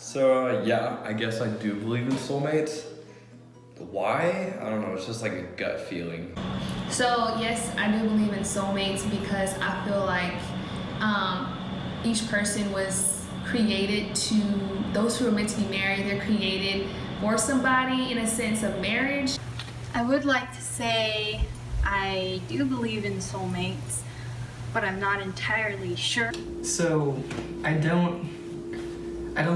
So yeah, I guess I do believe in soulmates. Why? I don't know, it's just like a gut feeling. So yes, I do believe in soulmates because I feel like each person was created to, those who are meant to be married, they're created for somebody in a sense of marriage. I would like to say I do believe in soulmates, but I'm not entirely sure. So I don't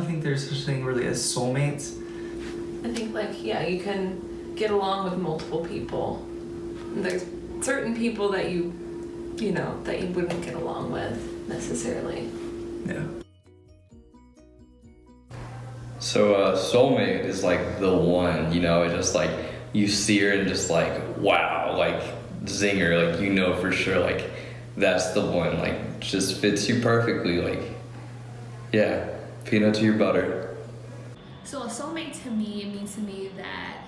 think there's such a thing really as soulmates. I think you can get along with multiple people. And there's certain people that you wouldn't get along with necessarily. Yeah. So soulmate is like the one, it's just like you see her and just like, wow, like zinger, like for sure, like that's the one, like just fits you perfectly, like yeah, peanut to your butter. So a soulmate to me, it means to me that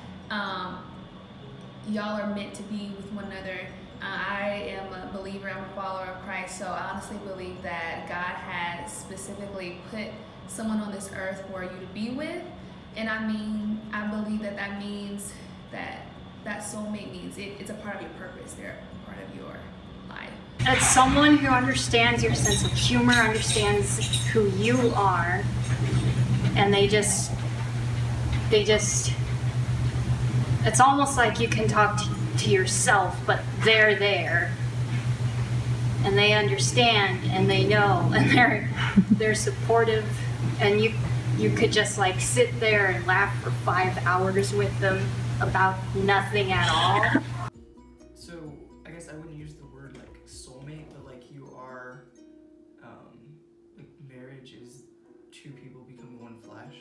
y'all are meant to be with one another. I am a believer, I'm a follower of Christ, so I honestly believe that God has specifically put someone on this earth for you to be with. And I believe that means that soulmate means it's a part of your purpose, they're a part of your life. It's someone who understands your sense of humor, understands who you are, and they just, it's almost like you can talk to yourself, but they're there, and they understand, and they know, and they're supportive, and you could just like sit there and laugh for 5 hours with them about nothing at all. So I guess I wouldn't use the word like soulmate, but like you are, like marriage is two people becoming one flesh.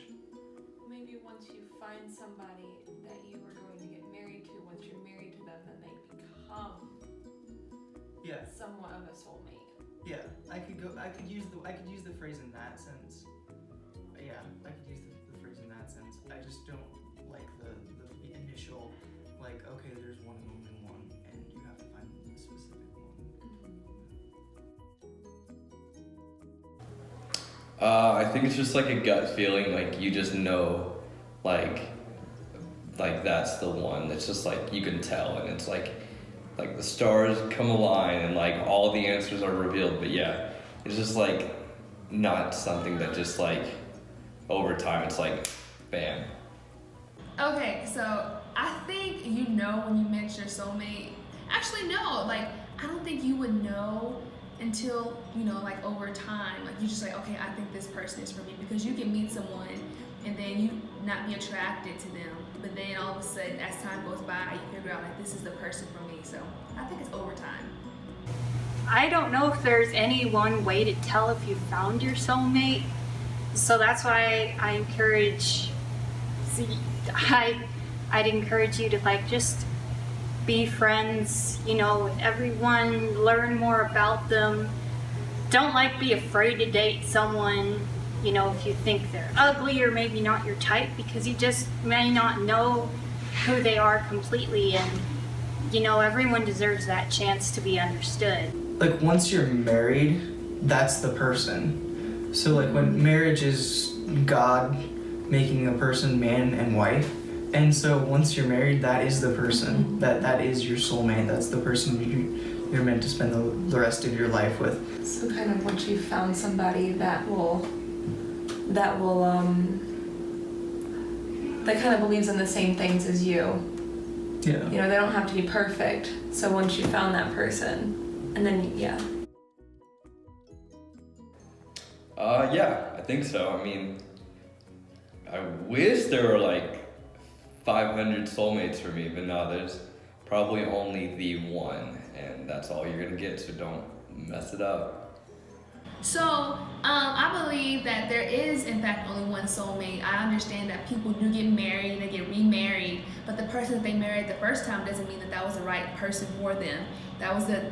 Maybe once you find somebody that you are going to get married to, once you're married to them, then they become somewhat of a soulmate. Yeah, I could use the phrase in that sense. Yeah, I could use the phrase in that sense. I just don't like the initial, like, okay, there's one and only one, and you have to find the specific one. I think it's just like a gut feeling, like you just know, like that's the one. It's just like you can tell, and it's like the stars come align and like all the answers are revealed. But yeah, it's just like not something that just like over time it's like bam. Okay, so I think when you met your soulmate. Actually, no, like I don't think you would know until, like over time, like you just like, okay, I think this person is for me, because you can meet someone and then you not be attracted to them, but then all of a sudden as time goes by, you figure out like this is the person for me. So I think it's over time. I don't know if there's any one way to tell if you found your soulmate, so that's why I'd encourage you to like just be friends, with everyone, learn more about them. Don't be afraid to date someone, if you think they're ugly or maybe not your type, because you just may not know who they are completely, and everyone deserves that chance to be understood. Like once you're married, that's the person. So like when marriage is God making a person man and wife, and so once you're married, that is the person. That is your soulmate. That's the person you're meant to spend the rest of your life with. So kind of once you've found somebody that kind of believes in the same things as you. Yeah. They don't have to be perfect. So once you found that person, and then yeah, I think so. I mean, I wish there were like 500 soulmates for me, but no, there's probably only the one, and that's all you're gonna get, so don't mess it up. So I believe that there is in fact only one soulmate. I understand that people do get married and they get remarried, but the person that they married the first time doesn't mean that was the right person for them. That was their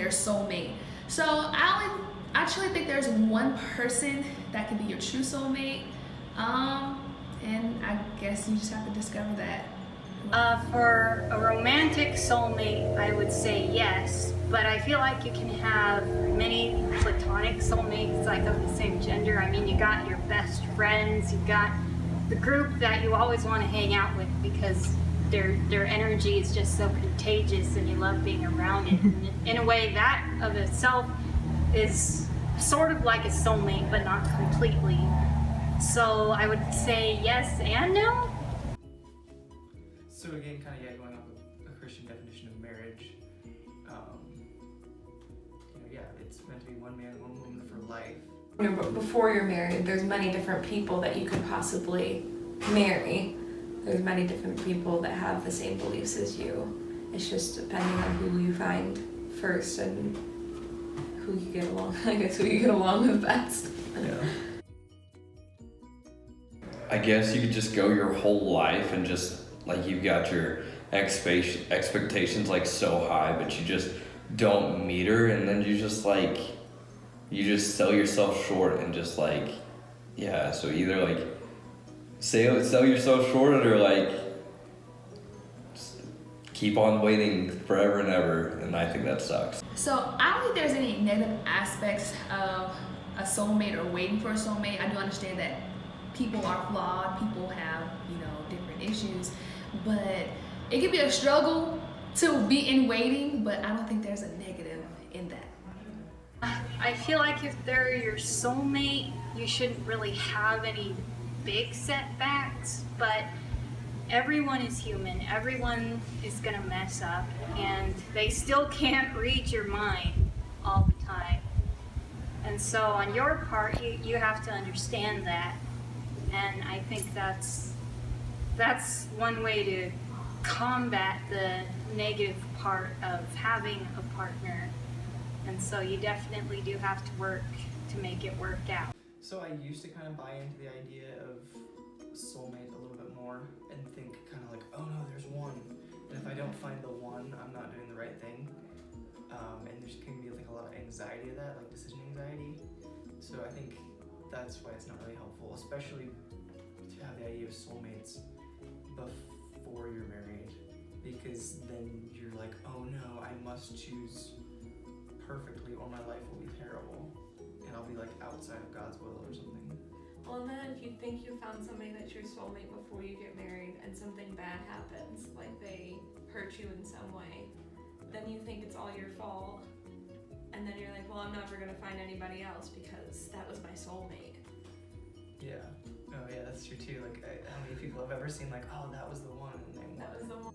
soulmate. So I truly think there's one person that can be your true soulmate, and I guess you just have to discover that For a romantic soulmate, I would say yes, but I feel like you can have many platonic soulmates, like of the same gender. I mean, you got your best friends, you got the group that you always want to hang out with because their energy is just so contagious and you love being around it. And in a way, that of itself is sort of like a soulmate, but not completely. So I would say yes and no. So again, kind of going off of a Christian definition of marriage, it's meant to be one man, one woman for life. But before you're married, there's many different people that you could possibly marry. There's many different people that have the same beliefs as you. It's just depending on who you find first and who you get along. I guess who you get along with best. Yeah. I guess you could just go your whole life and just like you've got your expectations like so high, but you just don't meet her, and then you just sell yourself short and just like, yeah. So either like sell yourself short or like just keep on waiting forever and ever, and I think that sucks. So I don't think there's any negative aspects of a soulmate or waiting for a soulmate. I do understand that people are flawed, people have, different issues, but it can be a struggle to be in waiting, but I don't think there's a negative in that. I feel like if they're your soulmate, you shouldn't really have any big setbacks, but everyone is human. Everyone is gonna mess up, and they still can't read your mind all the time. And so on your part, you have to understand that. And I think that's one way to combat the negative part of having a partner. And so you definitely do have to work to make it work out. So I used to kind of buy into the idea of soulmate a little bit more and think kind of like, oh no, there's one. And if I don't find the one, I'm not doing the right thing. And there's can be like a lot of anxiety of that, like decision anxiety. So I think that's why it's not really helpful, especially to have the idea of soulmates before you're married, because then you're like, oh no, I must choose perfectly or my life will be terrible and I'll be like outside of God's will or something. Well, and then if you think you found somebody that's your soulmate before you get married and something bad happens, like they hurt you in some way, then you think it's all your fault. And then you're like, well, I'm never gonna find anybody else because that was my soulmate. Yeah. Oh yeah, that's true too. Like, how many people have ever seen like, oh, that was the one, and they That was the one.